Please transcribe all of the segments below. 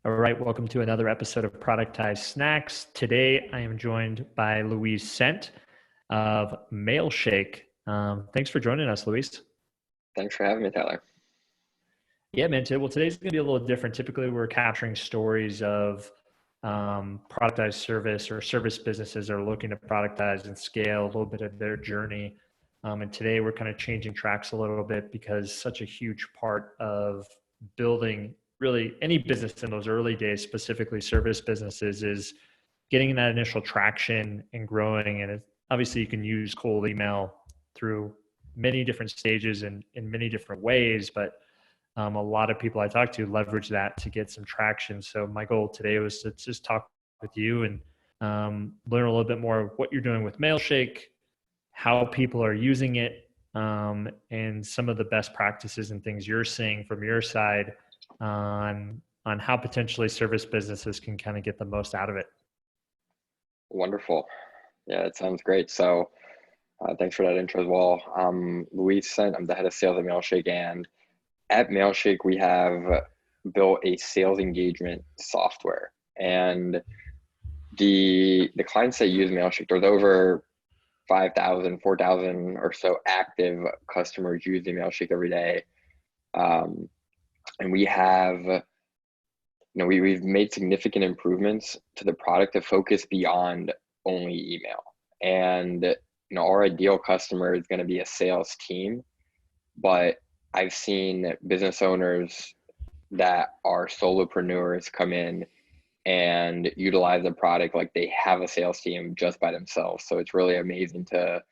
All right, welcome to another episode of Productized Snacks. Today, I am joined by Luiz Sent of Mailshake. Thanks for joining us, Luiz. Thanks for having me, Tyler. Yeah, man. Today's going to be a little different. Typically, we're capturing stories of productized service or service businesses that are looking to productize and scale a little bit of their journey. And today, we're kind of changing tracks a little bit because such a huge part of building really any business in those early days, specifically service businesses, is getting that initial traction and growing. And obviously, you can use cold email through many different stages and in many different ways, but a lot of people I talk to leverage that to get some traction. So my goal today was to just talk with you and learn a little bit more of what you're doing with Mailshake, how people are using it, and some of the best practices and things you're seeing from your side on how potentially service businesses can kind of get the most out of it. Wonderful. Yeah, it sounds great. So thanks for that intro as well. Luiz Sent, I'm the head of sales at Mailshake, and at Mailshake, we have built a sales engagement software. And the clients that use Mailshake, there's over 5,000, 4,000 or so active customers using Mailshake every day. And we have, we've made significant improvements to the product to focus beyond only email. And, our ideal customer is going to be a sales team, but I've seen business owners that are solopreneurs come in and utilize the product like they have a sales team just by themselves. So it's really amazing to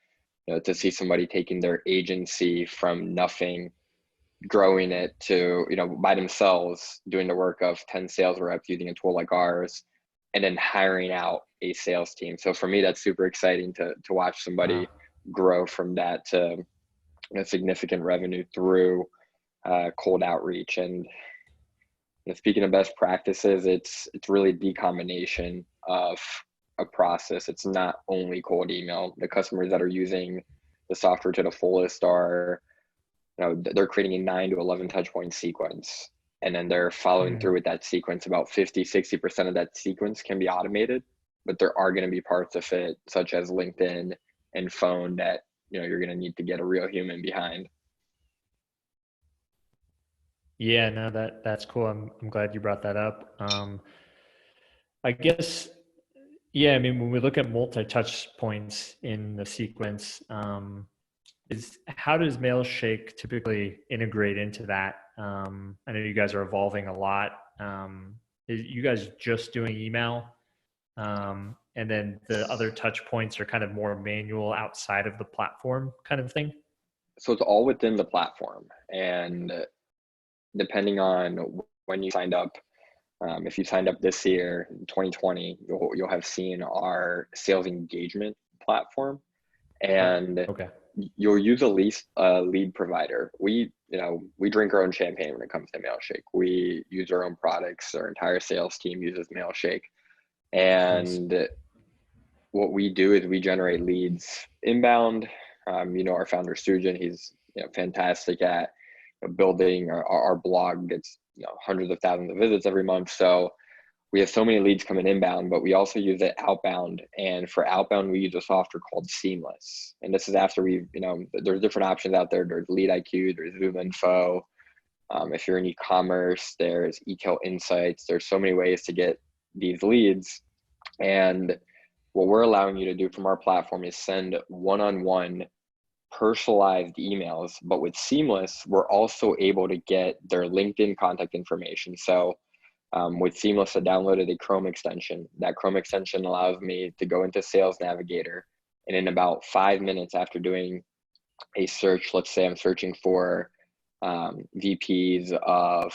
see somebody taking their agency from nothing, growing it to by themselves, doing the work of 10 sales reps using a tool like ours, and then hiring out a sales team. So for me, that's super exciting to watch somebody grow from that to significant revenue through cold outreach. And speaking of best practices, it's really the combination of a process. It's not only cold email. The customers that are using the software to the fullest are, they're creating a 9 to 11 touch point sequence, and then they're following through with that sequence. About 50-60% of that sequence can be automated, but there are going to be parts of it, such as LinkedIn and phone, that you're going to need to get a real human behind. Yeah, no, that's cool. I'm glad you brought that up. I guess, yeah, I mean, when we look at multi-touch points in the sequence, is how does Mailshake typically integrate into that? I know you guys are evolving a lot. Is you guys just doing email? And then the other touch points are kind of more manual outside of the platform kind of thing? So it's all within the platform, and depending on when you signed up, if you signed up this year, 2020, you'll have seen our sales engagement platform, and Okay. you'll use a lead provider. We drink our own champagne when it comes to Mailshake. We use our own products. Our entire sales team uses Mailshake, Nice. and what we do is we generate leads inbound. Our founder Sujan, he's fantastic at building our blog. Gets hundreds of thousands of visits every month. So we have so many leads coming inbound, but we also use it outbound. And for outbound, we use a software called Seamless. And this is after there's different options out there. There's Lead IQ, there's Zoom Info. If you're in e-commerce, there's eTail Insights. There's so many ways to get these leads. And what we're allowing you to do from our platform is send one-on-one personalized emails. But with Seamless, we're also able to get their LinkedIn contact information. So with Seamless, I downloaded a Chrome extension. That Chrome extension allows me to go into Sales Navigator, and in about 5 minutes after doing a search, let's say I'm searching for VPs of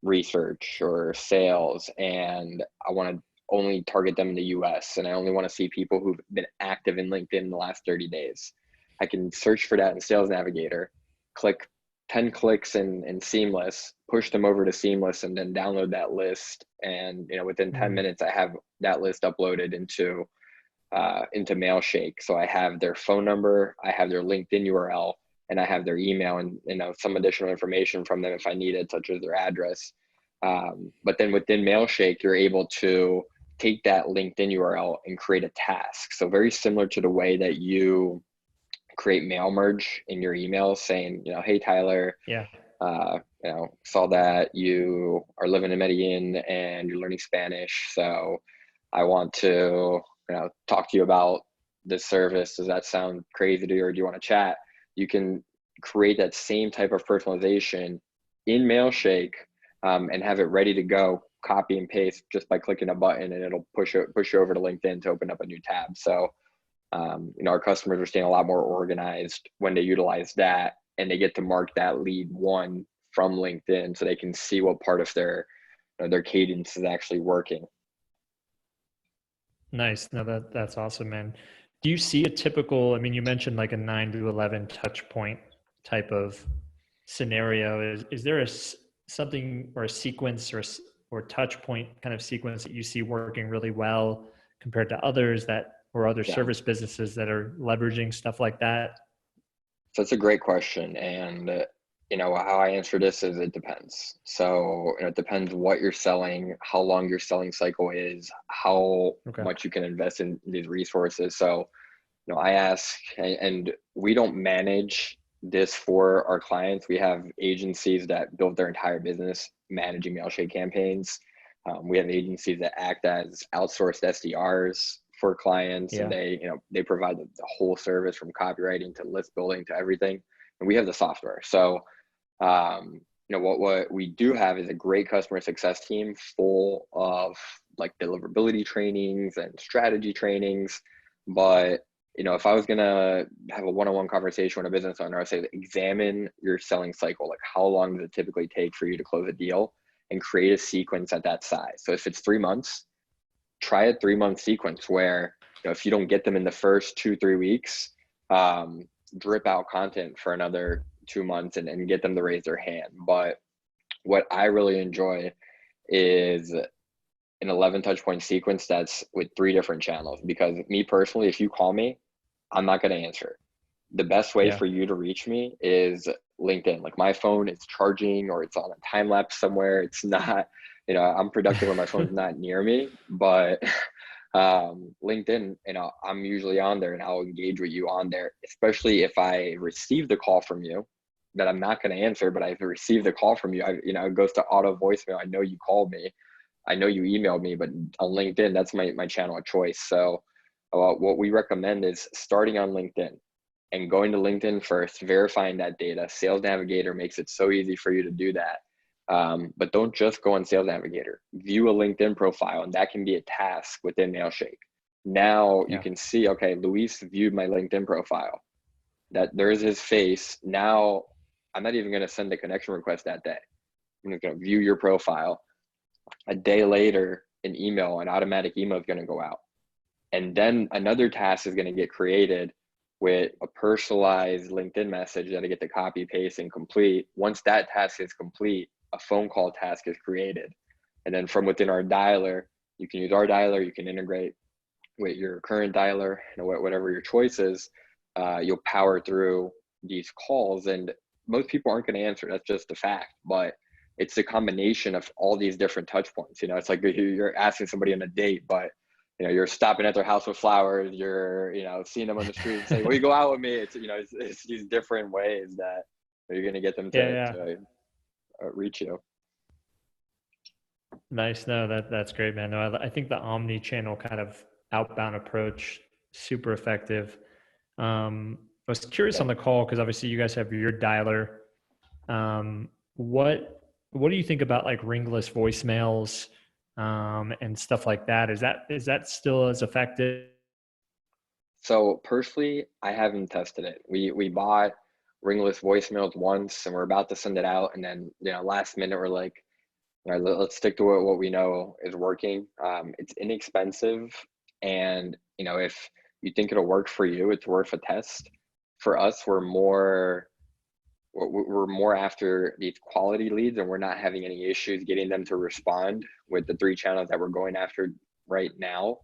research or sales, and I want to only target them in the US, and I only want to see people who've been active in LinkedIn in the last 30 days. I can search for that in Sales Navigator, click 10 clicks in Seamless, push them over to Seamless, and then download that list. And within 10 minutes, I have that list uploaded into Mailshake. So I have their phone number, I have their LinkedIn URL, and I have their email, and some additional information from them if I need it, such as their address. But then within Mailshake, you're able to take that LinkedIn URL and create a task. So very similar to the way that you create mail merge in your email saying, hey, Tyler, Yeah. Saw that you are living in Medellin and you're learning Spanish. So I want to, talk to you about this service. Does that sound crazy to you, or do you want to chat? You can create that same type of personalization in Mailshake, and have it ready to go, copy and paste just by clicking a button, and it'll push you over to LinkedIn to open up a new tab. So, our customers are staying a lot more organized when they utilize that, and they get to mark that lead one from LinkedIn so they can see what part of their cadence is actually working. Nice. No, that's awesome, man. Do you see a typical, I mean, you mentioned like a 9 to 11 touch point type of scenario. Is there something or a sequence or touch point kind of sequence that you see working really well compared to others or other Yeah. service businesses that are leveraging stuff like that? So that's a great question. And, how I answer this is it depends. So, it depends what you're selling, how long your selling cycle is, how Okay. much you can invest in these resources. So, I ask, and we don't manage this for our clients. We have agencies that build their entire business managing Mailshake campaigns. We have agencies that act as outsourced SDRs for clients, Yeah. and they provide the whole service from copywriting to list building to everything. And we have the software. So, what we do have is a great customer success team full of like deliverability trainings and strategy trainings. But if I was going to have a one-on-one conversation with a business owner, I'd say examine your selling cycle. Like, how long does it typically take for you to close a deal, and create a sequence at that size. So if it's 3 months, try a 3-month sequence where, if you don't get them in the first 2-3 weeks, drip out content for another 2 months and get them to raise their hand. But what I really enjoy is an 11 touch point sequence that's with 3 different channels, because me personally, if you call me, I'm not going to answer. The best way for you to reach me is LinkedIn. Like, my phone is charging or it's on a time lapse somewhere. It's not, I'm productive when my phone's not near me, but LinkedIn, I'm usually on there, and I'll engage with you on there, especially if I receive the call from you that I'm not going to answer, but I've received the call from you. It goes to auto voicemail. I know you called me. I know you emailed me, but on LinkedIn, that's my channel of choice. So what we recommend is starting on LinkedIn and going to LinkedIn first, verifying that data. Sales Navigator makes it so easy for you to do that. But don't just go on Sales Navigator. View a LinkedIn profile, and that can be a task within Mailshake. Now you can see, okay, Luis viewed my LinkedIn profile. That there's his face. Now I'm not even going to send a connection request that day. I'm just going to view your profile. A day later, an automatic email is going to go out. And then another task is going to get created with a personalized LinkedIn message that I get to copy, paste, and complete. Once that task is complete, a phone call task is created. And then from within our dialer, you can use our dialer, you can integrate with your current dialer, whatever your choice is, you'll power through these calls. And most people aren't going to answer. That's just a fact. But it's a combination of all these different touch points. It's like you're asking somebody on a date, but you're stopping at their house with flowers. You're, seeing them on the street and saying, "Will you go out with me?" It's these different ways that you're going to get them to reach you. Nice. No, that's great, man. No, I think the omni-channel kind of outbound approach, super effective. I was curious on the call, because obviously you guys have your dialer. What do you think about like ringless voicemails and stuff like that? Is that still as effective? So personally, I haven't tested it. We bought ringless voicemails once, and we're about to send it out, and then last minute we're like, all right, let's stick to what we know is working. It's inexpensive, and if you think it'll work for you, it's worth a test. For us, we're more after these quality leads, and we're not having any issues getting them to respond with the 3 channels that we're going after right now.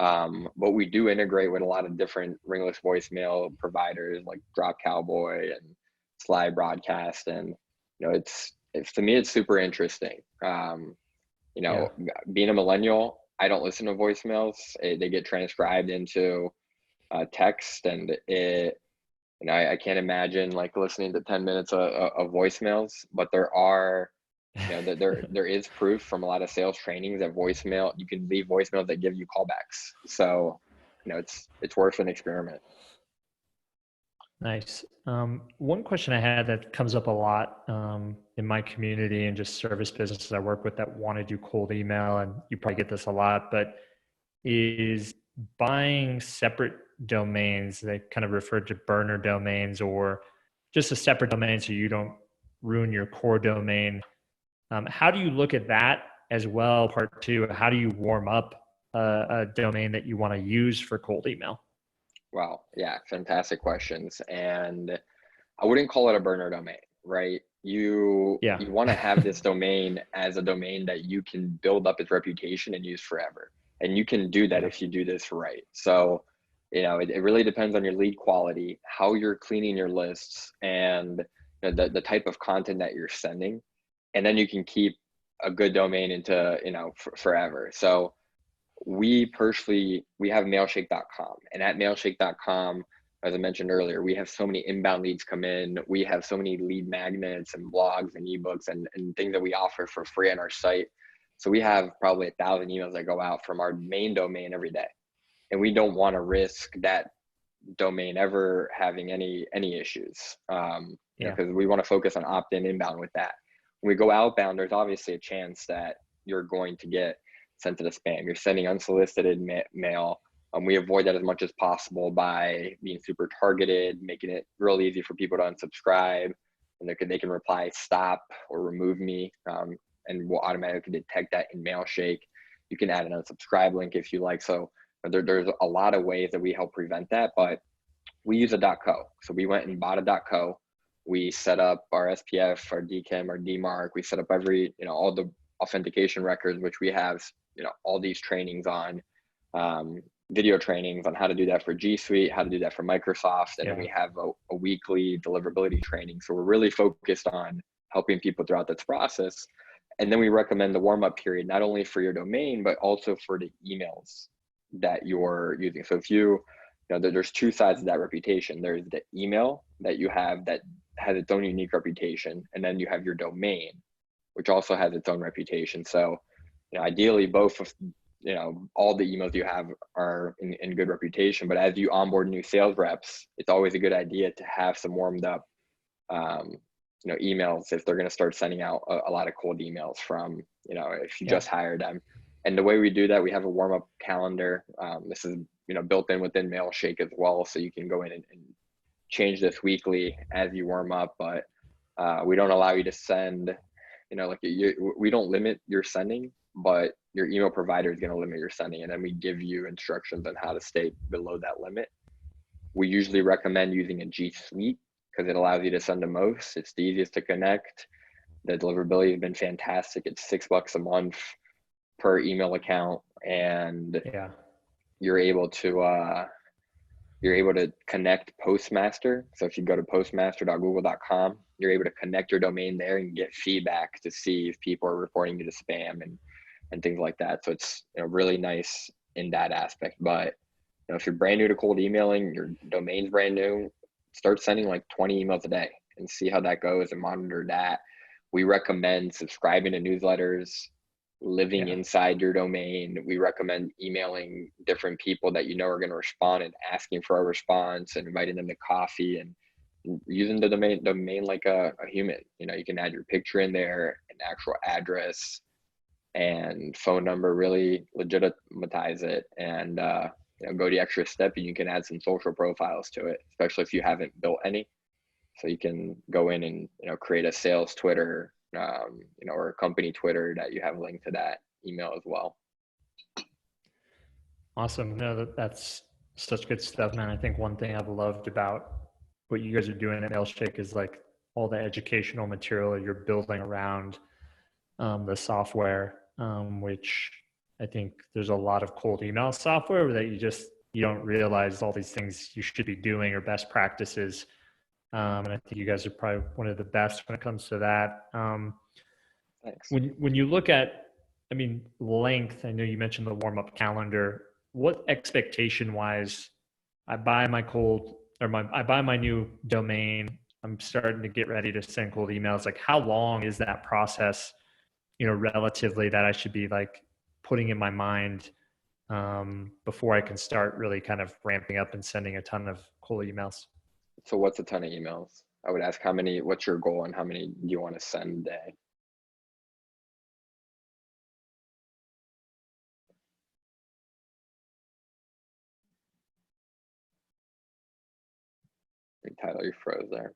But we do integrate with a lot of different ringless voicemail providers like Drop Cowboy and Sly Broadcast, and it's to me, it's super interesting. You Yeah. know, being a millennial, I don't listen to voicemails. They get transcribed into text, and I can't imagine like listening to 10 minutes of voicemails. But there are, there is proof from a lot of sales trainings that voicemail, you can leave voicemails that give you callbacks. So, it's worth an experiment. Nice. One question I had that comes up a lot in my community and just service businesses I work with that want to do cold email, and you probably get this a lot, but is buying separate domains. They kind of refer to burner domains or just a separate domain so you don't ruin your core domain. How do you look at that as well? Part two, how do you warm up a domain that you want to use for cold email? Wow. Yeah. Fantastic questions. And I wouldn't call it a burner domain, right? Yeah. You want to have this domain as a domain that you can build up its reputation and use forever. And you can do that Yeah. if you do this right. So, it really depends on your lead quality, how you're cleaning your lists, and the type of content that you're sending. And then you can keep a good domain into, forever. So we have mailshake.com, and at mailshake.com, as I mentioned earlier, we have so many inbound leads come in. We have so many lead magnets and blogs and ebooks and things that we offer for free on our site. So we have probably 1,000 emails that go out from our main domain every day. And we don't want to risk that domain ever having any issues, Yeah. because we want to focus on opt-in inbound with that. When we go outbound, there's obviously a chance that you're going to get sent to the spam. You're sending unsolicited mail. We avoid that as much as possible by being super targeted, making it real easy for people to unsubscribe, and they can reply stop or remove me, and we'll automatically detect that in Mailshake. You can add an unsubscribe link if you like. So there's a lot of ways that we help prevent that, but we use a .co. So we went and bought a .co. We set up our SPF, our DKIM, our DMARC. We set up all the authentication records, which we have, all these trainings on, video trainings on how to do that for G Suite, how to do that for Microsoft. And then we have a weekly deliverability training. So we're really focused on helping people throughout this process. And then we recommend the warm-up period, not only for your domain, but also for the emails that you're using. So if there's two sides of that reputation. There's the email that you have that has its own unique reputation, and then you have your domain, which also has its own reputation. So, ideally, both of all the emails you have are in good reputation. But as you onboard new sales reps, it's always a good idea to have some warmed up, emails if they're going to start sending out a lot of cold emails from, if you just hired them. And the way we do that, we have a warm up calendar. This is built in within Mailshake as well, so you can go in and change this weekly as you warm up. But we don't allow you to send, we don't limit your sending, but your email provider is going to limit your sending, and then we give you instructions on how to stay below that limit. We usually recommend using a G Suite because it allows you to send the most. It's the easiest to connect. The deliverability has been fantastic. It's $6 a month per email account, and you're able to connect Postmaster. So if you go to postmaster.google.com, you're able to connect your domain there and get feedback to see if people are reporting you to spam and things like that. So it's really nice in that aspect. But if you're brand new to cold emailing, your domain's brand new, start sending like 20 emails a day and see how that goes and monitor that. We recommend subscribing to newsletters, living inside your domain. We recommend emailing different people that are going to respond and asking for a response and inviting them to coffee and using the domain like a human. You can add your picture in there, an actual address and phone number, really legitimize it, and go the extra step, and you can add some social profiles to it, especially if you haven't built any. So you can go in and create a sales Twitter, or a company Twitter that you have linked to that email as well. Awesome. No, that's such good stuff, man. I think one thing I've loved about what you guys are doing at Mailshake is like all the educational material you're building around the software, which I think there's a lot of cold email software that you don't realize all these things you should be doing or best practices. And I think you guys are probably one of the best when it comes to that. Thanks. When you look at, I mean, length, I know you mentioned the warm up calendar. What expectation wise, I buy my new domain. I'm starting to get ready to send cold emails. Like, how long is that process, relatively, that I should be like putting in my mind before I can start really kind of ramping up and sending a ton of cold emails? So what's a ton of emails? I would ask what's your goal and how many do you want to send a day? Tyler, you froze there.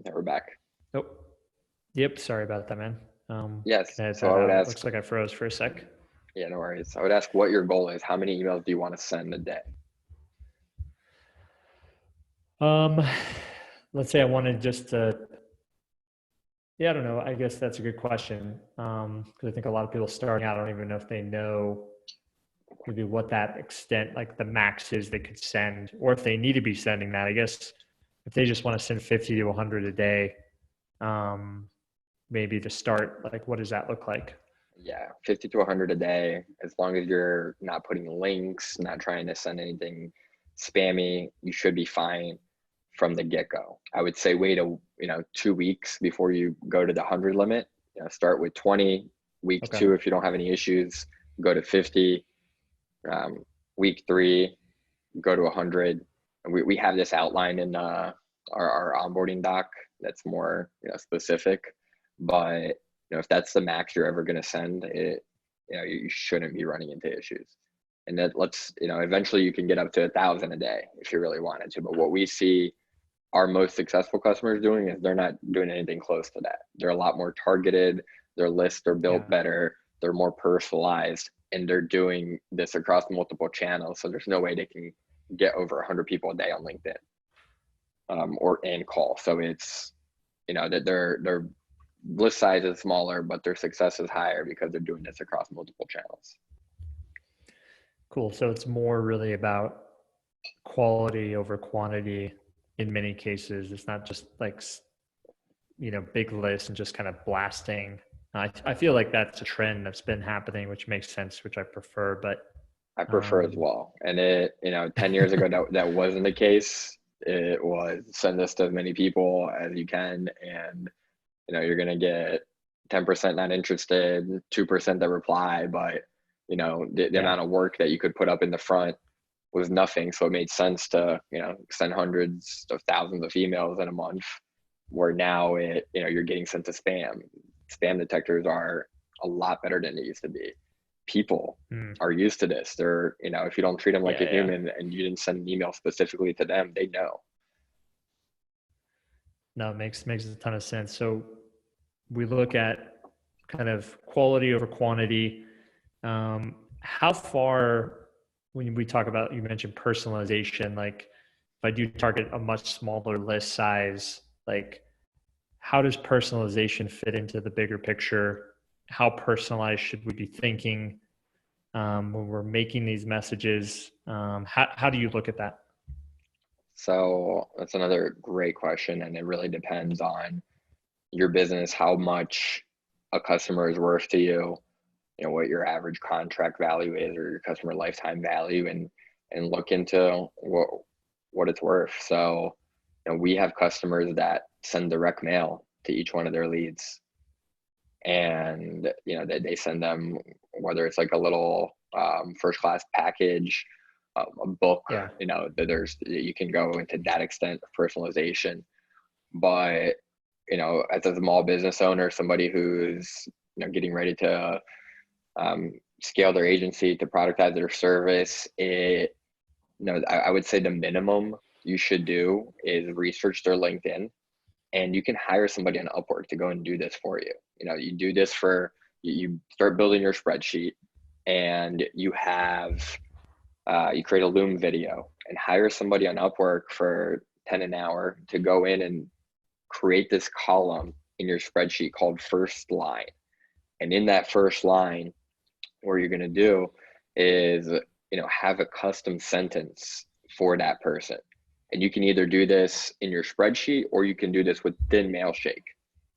Yeah, we're back. Nope. Yep. Sorry about that, man. Yes. Can I edit So that I would out? ask, Looks like I froze for a sec. yeah, no worries. I would ask what your goal is. How many emails do you want to send a day? Um, let's say I wanted just to, yeah, I don't know. I guess that's a good question. Because I think a lot of people starting out, I don't even know if they know maybe what that extent, like the max is they could send, or if they need to be sending that. I guess if they just want to send 50 to 100 a day, um, maybe to start, like, what does that look like? Yeah, 50 to 100 a day. As long as you're not putting links, not trying to send anything spammy, you should be fine from the get-go. I would say wait 2 weeks before you go to the 100 limit. Start with 20. Week Okay. 2, if you don't have any issues, go to 50. Week 3, go to 100. And we have this outlined in our onboarding doc that's more specific. But if that's the max you're ever going to send it, you shouldn't be running into issues. And that eventually you can get up to 1,000 a day if you really wanted to. But what we see our most successful customers doing is they're not doing anything close to that. They're a lot more targeted. Their lists are built Yeah. better. They're more personalized, and they're doing this across multiple channels. So there's no way they can get over 100 people a day on LinkedIn or in call. So it's that their list size is smaller, but their success is higher because they're doing this across multiple channels. Cool. So it's more really about quality over quantity in many cases. It's not just like, big lists and just kind of blasting. I feel like that's a trend that's been happening, which makes sense, which I prefer. But I prefer as well. And 10 years ago, that wasn't the case. It was send this to as many people as you can. And, you're going to get 10% not interested, 2% that reply. But, the amount of work that you could put up in the front was nothing. So it made sense to, send hundreds of thousands of emails in a month, where now you're getting sent to spam. Spam detectors are a lot better than they used to be. People are used to this. They're, if you don't treat them like a human and you didn't send an email specifically to them, they know. No, it makes a ton of sense. So we look at kind of quality over quantity. How far, when we talk about, you mentioned personalization, like if I do target a much smaller list size, like how does personalization fit into the bigger picture? How personalized should we be thinking when we're making these messages? How do you look at that? So that's another great question. And it really depends on your business, how much a customer is worth to you, what your average contract value is or your customer lifetime value, and look into what it's worth. So, we have customers that send direct mail to each one of their leads. And, they send them, whether it's like a little first class package, a book, Yeah. you can go into that extent of personalization. But, as a small business owner, somebody who's, getting ready to scale their agency, to productize their service, I would say the minimum you should do is research their LinkedIn, and you can hire somebody on Upwork to go and do this for you. You do this you start building your spreadsheet, and you create a Loom video and hire somebody on Upwork for 10 an hour to go in and create this column in your spreadsheet called first line. And in that first line, what you're going to do is, have a custom sentence for that person. And you can either do this in your spreadsheet or you can do this within Mailshake.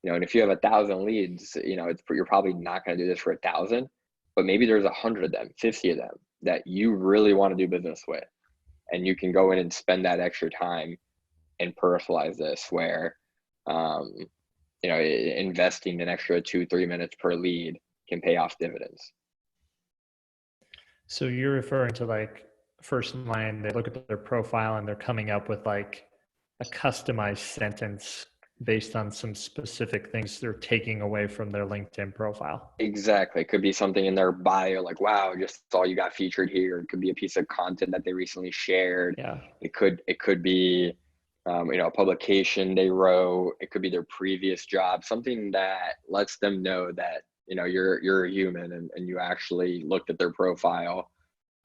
And if you have 1,000 leads, you're probably not going to do this for 1,000, but maybe there's 100 of them, 50 of them that you really want to do business with. And you can go in and spend that extra time and personalize this where, investing an extra 2-3 minutes per lead can pay off dividends. So you're referring to like first line, they look at their profile and they're coming up with like a customized sentence based on some specific things they're taking away from their LinkedIn profile. Exactly. It could be something in their bio, like, wow, just saw you got featured here. It could be a piece of content that they recently shared. Yeah. It could be, a publication they wrote. It could be their previous job, something that lets them know that, you're a human and you actually looked at their profile,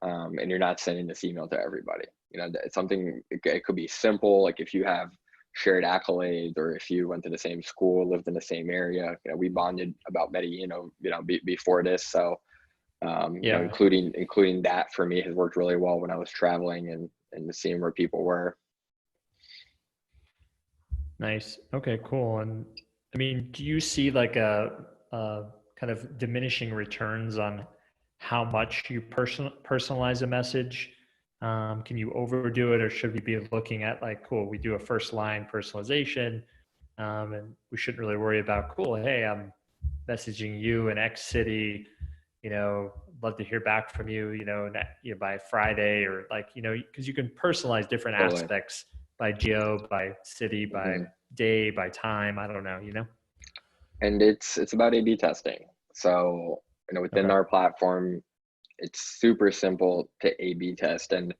and you're not sending this email to everybody. It's something, it could be simple. Like if you have shared accolades, or if you went to the same school, lived in the same area, we bonded about Medellin, before this. So, including that for me has worked really well when I was traveling and seeing where people were. Nice. Okay, cool. And I mean, do you see like a kind of diminishing returns on how much you personalize a message? Can you overdo it, or should we be looking at like, cool, we do a first line personalization, and we shouldn't really worry about, cool, hey, I'm messaging you in X city, love to hear back from you, by Friday, or like, because you can personalize different Totally. aspects by geo, by city, by day, by time. I don't know, And it's about A/B testing. So, within our platform, it's super simple to A/B test. And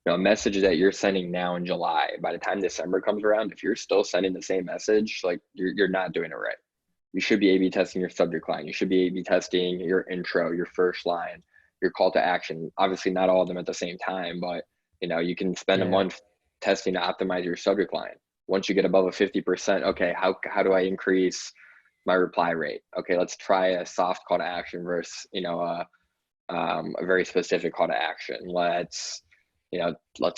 a message that you're sending now in July, by the time December comes around, if you're still sending the same message, like you're not doing it right. You should be A/B testing your subject line. You should be A/B testing your intro, your first line, your call to action. Obviously, not all of them at the same time, but you can spend a month testing to optimize your subject line. Once you get above a 50%, okay, how do I increase my reply rate? Okay, let's try a soft call to action versus a very specific call to action. Let's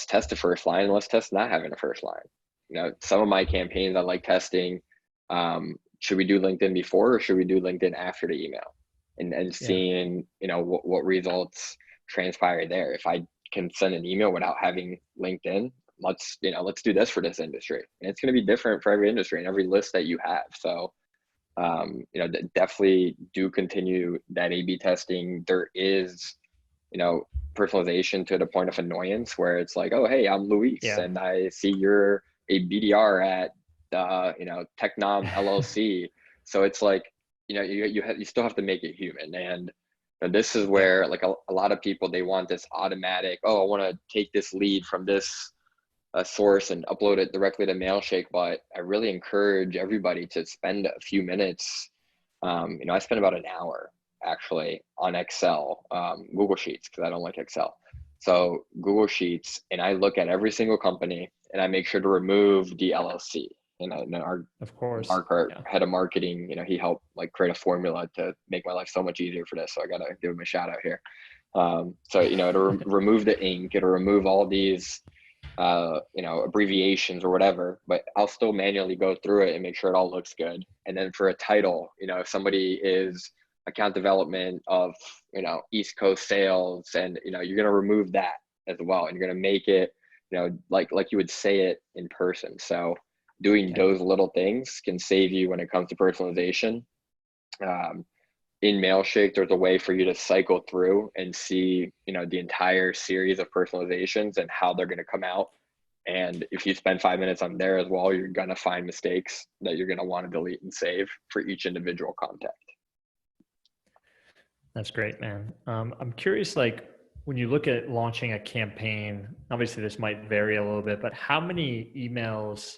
test the first line, and let's test not having a first line. Some of my campaigns I like testing. Should we do LinkedIn before, or should we do LinkedIn after the email? And seeing, what results transpire there. If I can send an email without having LinkedIn, let's do this for this industry. And it's going to be different for every industry and every list that you have. So, definitely do continue that A/B testing. There is, personalization to the point of annoyance where it's like, oh, hey, I'm Luiz, and I see you're a BDR at Technom LLC. So it's like, you still have to make it human. And this is where like a lot of people, they want this automatic, oh, I want to take this lead from this source and upload it directly to Mailshake. But I really encourage everybody to spend a few minutes. I spend about an hour actually on Excel, Google Sheets, because I don't like Excel. So Google Sheets, and I look at every single company and I make sure to remove the LLC. Our head of marketing, he helped like create a formula to make my life so much easier for this. So I got to give him a shout out here. To remove the ink, it'll remove all these, abbreviations or whatever, but I'll still manually go through it and make sure it all looks good. And then for a title, if somebody is account development of, East Coast sales, and, you're going to remove that as well. And you're going to make it, like you would say it in person. So doing those little things can save you when it comes to personalization. In Mailshake, there's a way for you to cycle through and see, the entire series of personalizations and how they're going to come out. And if you spend 5 minutes on there as well, you're going to find mistakes that you're going to want to delete and save for each individual contact. That's great, man. I'm curious, like when you look at launching a campaign, obviously this might vary a little bit, but how many emails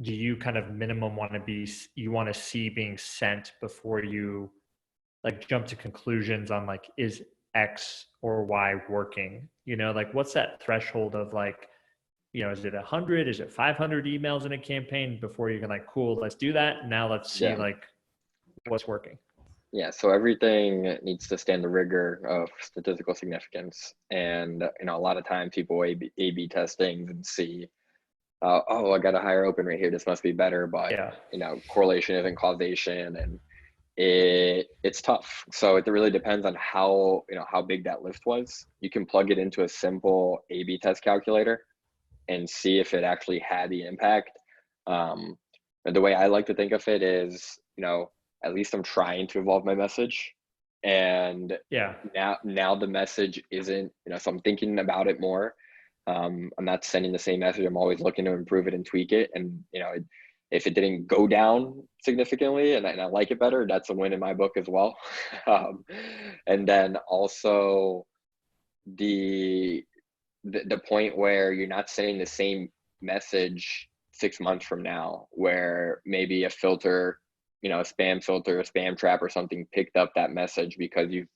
do you kind of minimum want to see being sent before you like jump to conclusions on like, is X or Y working? Like what's that threshold of like, is it 100, is it 500 emails in a campaign before you can like, cool, let's do that. Now let's see like what's working. Yeah, so everything needs to stand the rigor of statistical significance. And, a lot of times people A/B test things and see, oh, I got a higher open rate here. This must be better. But, Yeah. correlation isn't causation, and it's tough. So it really depends on how big that lift was. You can plug it into a simple A/B test calculator and see if it actually had the impact. Um, but the way I like to think of it is, at least I'm trying to evolve my message. And Yeah. now the message isn't, so I'm thinking about it more. I'm not sending the same message. I'm always looking to improve it and tweak it. And, if it didn't go down significantly and I like it better, that's a win in my book as well. And then also the the point where you're not sending the same message 6 months from now, where maybe a filter, a spam filter, a spam trap or something picked up that message because you've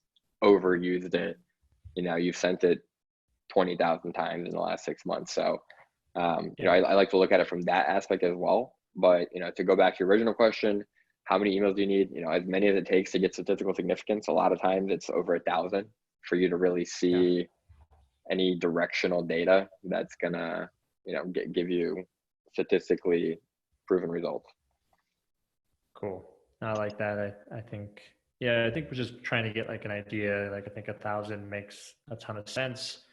overused it. You've sent it 20,000 times in the last 6 months. So, I like to look at it from that aspect as well. But, to go back to your original question, how many emails do you need? As many as it takes to get statistical significance. A lot of times it's over 1,000 for you to really Yeah. see any directional data that's gonna, give you statistically proven results. Cool. I like that. I think, yeah, I think we're just trying to get like an idea. Like, I think 1,000 makes a ton of sense.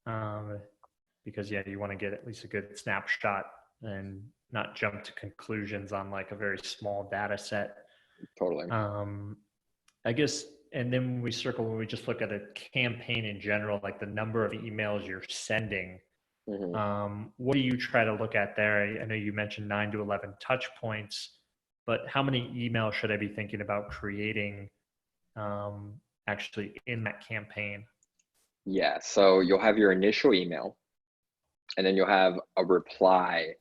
Um, because yeah, you want to get at least a good snapshot and not jump to conclusions on like a very small data set. Totally. Um, I guess, and then when we just look at a campaign in general, like the number of emails you're sending, Mm-hmm. what do you try to look at there? I know you mentioned 9 to 11 touch points, but how many emails should I be thinking about creating actually in that campaign? Yeah. So you'll have your initial email, and then you'll have a reply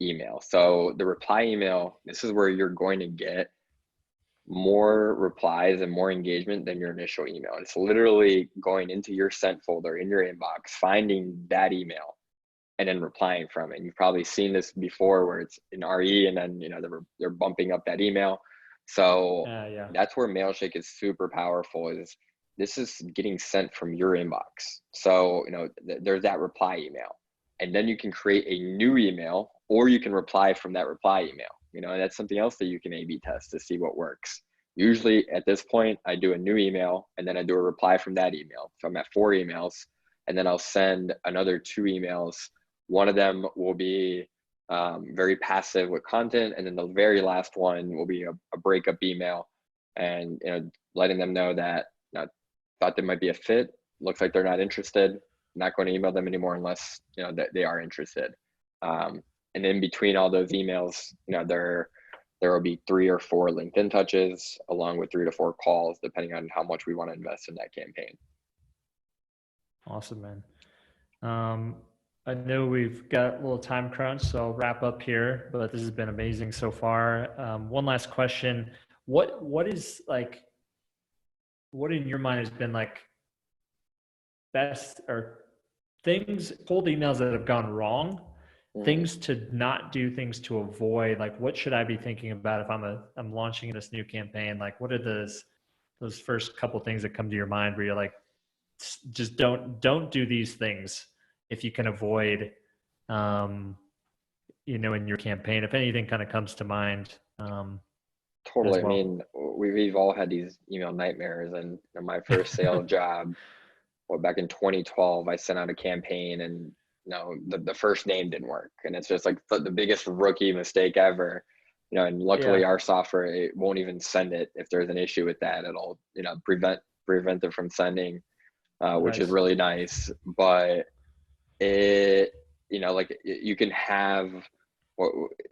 email. So the reply email, this is where you're going to get more replies and more engagement than your initial email. It's literally going into your sent folder in your inbox, finding that email, and then replying from it. And you've probably seen this before where it's an RE and then, they're bumping up that email. So Yeah. that's where Mailshake is super powerful, is this is getting sent from your inbox. So, there's that reply email, and then you can create a new email, or you can reply from that reply email, and that's something else that you can A/B test to see what works. Usually at this point, I do a new email and then I do a reply from that email. So I'm at 4 emails, and then I'll send another 2 emails. One of them will be very passive with content, and then the very last one will be a breakup email, and letting them know that, thought they might be a fit. Looks like they're not interested. Not going to email them anymore unless that they are interested. And in between all those emails, there will be 3 or 4 LinkedIn touches, along with 3 to 4 calls, depending on how much we want to invest in that campaign. Awesome, man. I know we've got a little time crunch, so I'll wrap up here, but this has been amazing so far. One last question. What is like, what in your mind has been like best or things, cold emails that have gone wrong, things to not do, things to avoid? Like, what should I be thinking about if I'm launching this new campaign? Like, what are those first couple things that come to your mind where you're like, just don't do these things if you can avoid, in your campaign, if anything kind of comes to mind, as Totally. I well. mean, we've all had these email nightmares. And my first sales job, back in 2012, I sent out a campaign, and the first name didn't work, and it's just like the biggest rookie mistake ever. And luckily Yeah. our software, it won't even send it if there's an issue with that. It'll prevent it from sending, which is Nice. really nice. But it, like you can have,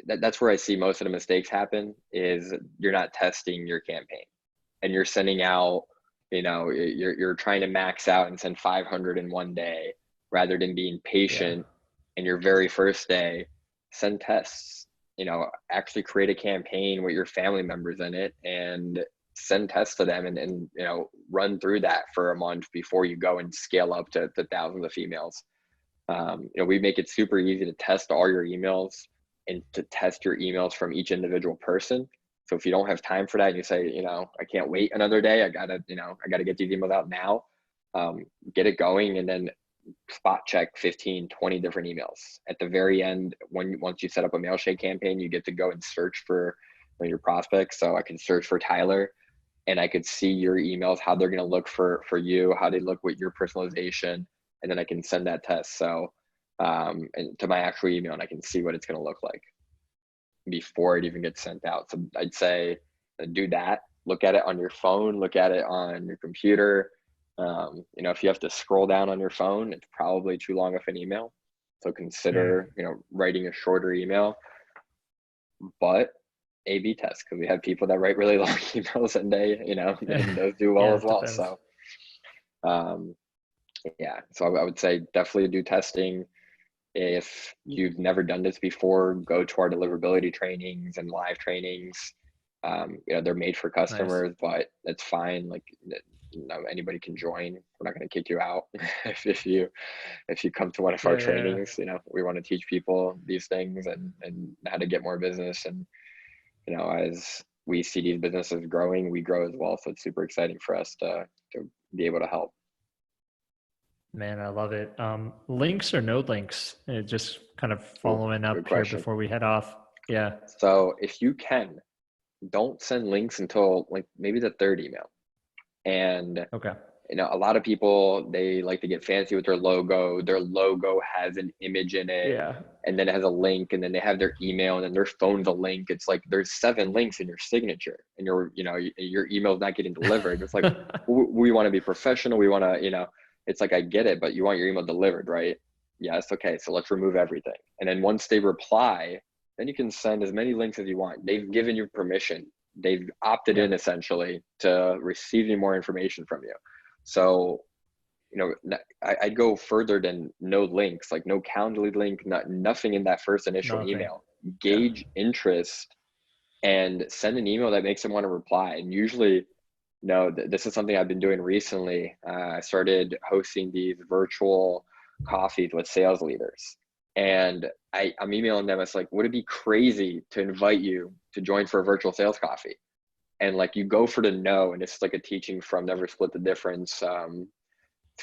that's where I see most of the mistakes happen, is you're not testing your campaign, and you're sending out, you're trying to max out and send 500 in one day, rather than being Yeah. patient. And your very first day, send tests, actually create a campaign with your family members in it, and send tests to them, and run through that for a month before you go and scale up to thousands of emails. We make it super easy to test all your emails, and to test your emails from each individual person. So if you don't have time for that and you say, I can't wait another day, I gotta get these emails out now, get it going, and then spot check 15, 20 different emails. At the very end, once you set up a Mailshake campaign, you get to go and search for your prospects. So I can search for Tyler, and I could see your emails, how they're going to look for you, how they look with your personalization, and then I can send that test. So and to my actual email, and I can see what it's going to look like before it even gets sent out. So I'd say do that. Look at it on your phone, look at it on your computer. If you have to scroll down on your phone, it's probably too long of an email. So consider, writing a shorter email, but A/B test, because we have people that write really long emails and and those do well as well. Depends. So, so I would say definitely do testing. If you've never done this before, go to our deliverability trainings and live trainings. They're made for customers, nice. But it's fine. Like, anybody can join. We're not going to kick you out if you come to one of our trainings. We want to teach people these things and how to get more business. And as we see these businesses growing, we grow as well. So it's super exciting for us to be able to help. Man, I love it. Links or no links? Just kind of following up here before we head off. Yeah. So if you can, don't send links until like maybe the third email. And okay. A lot of people, they like to get fancy with their logo. Their logo has an image in it, and then it has a link, and then they have their email, and then their phone's a link. It's like there's 7 links in your signature, and your email's not getting delivered. It's like we want to be professional. We want to, it's like, I get it, but you want your email delivered, right? Yes, okay. So let's remove everything, and then once they reply, then you can send as many links as you want. They've given you permission. They've opted in essentially to receiving more information from you. So, I'd go further than no links, like no Calendly link, nothing in that first initial email. Gauge interest and send an email that makes them want to reply. And usually, this is something I've been doing recently. I started hosting these virtual coffees with sales leaders. And I'm emailing them. It's like, would it be crazy to invite you to join for a virtual sales coffee? And like, you go for the no, and it's like a teaching from Never Split the Difference.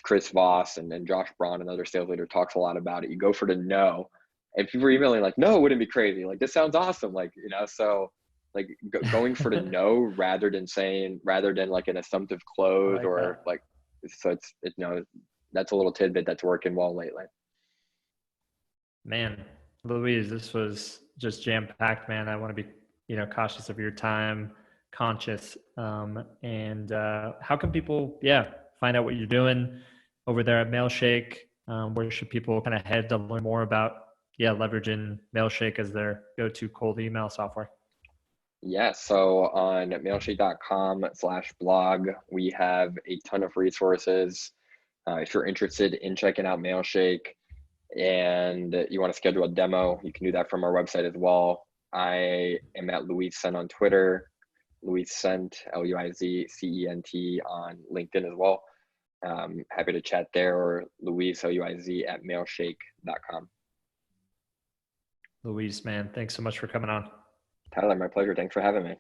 Chris Voss and Josh Braun, another sales leader, talks a lot about it. You go for the no, and people are emailing like, no, it wouldn't be crazy. Like, this sounds awesome. Like, so like going for the no rather than like an assumptive close so it's that's a little tidbit that's working well lately. Man, Luiz, this was just jam-packed, man. I want to be, cautious of your time, conscious. And how can people, find out what you're doing over there at Mailshake? Where should people kind of head to learn more about, leveraging Mailshake as their go-to cold email software? Yeah, so on mailshake.com/blog, we have a ton of resources. If you're interested in checking out Mailshake and you want to schedule a demo, you can do that from our website as well. I am at Luiz Cent on Twitter, Luiz Cent, LuizCent on LinkedIn as well. Happy to chat there, or Luiz, Luiz at mailshake.com. Luiz, man, thanks so much for coming on. Tyler, my pleasure. Thanks for having me.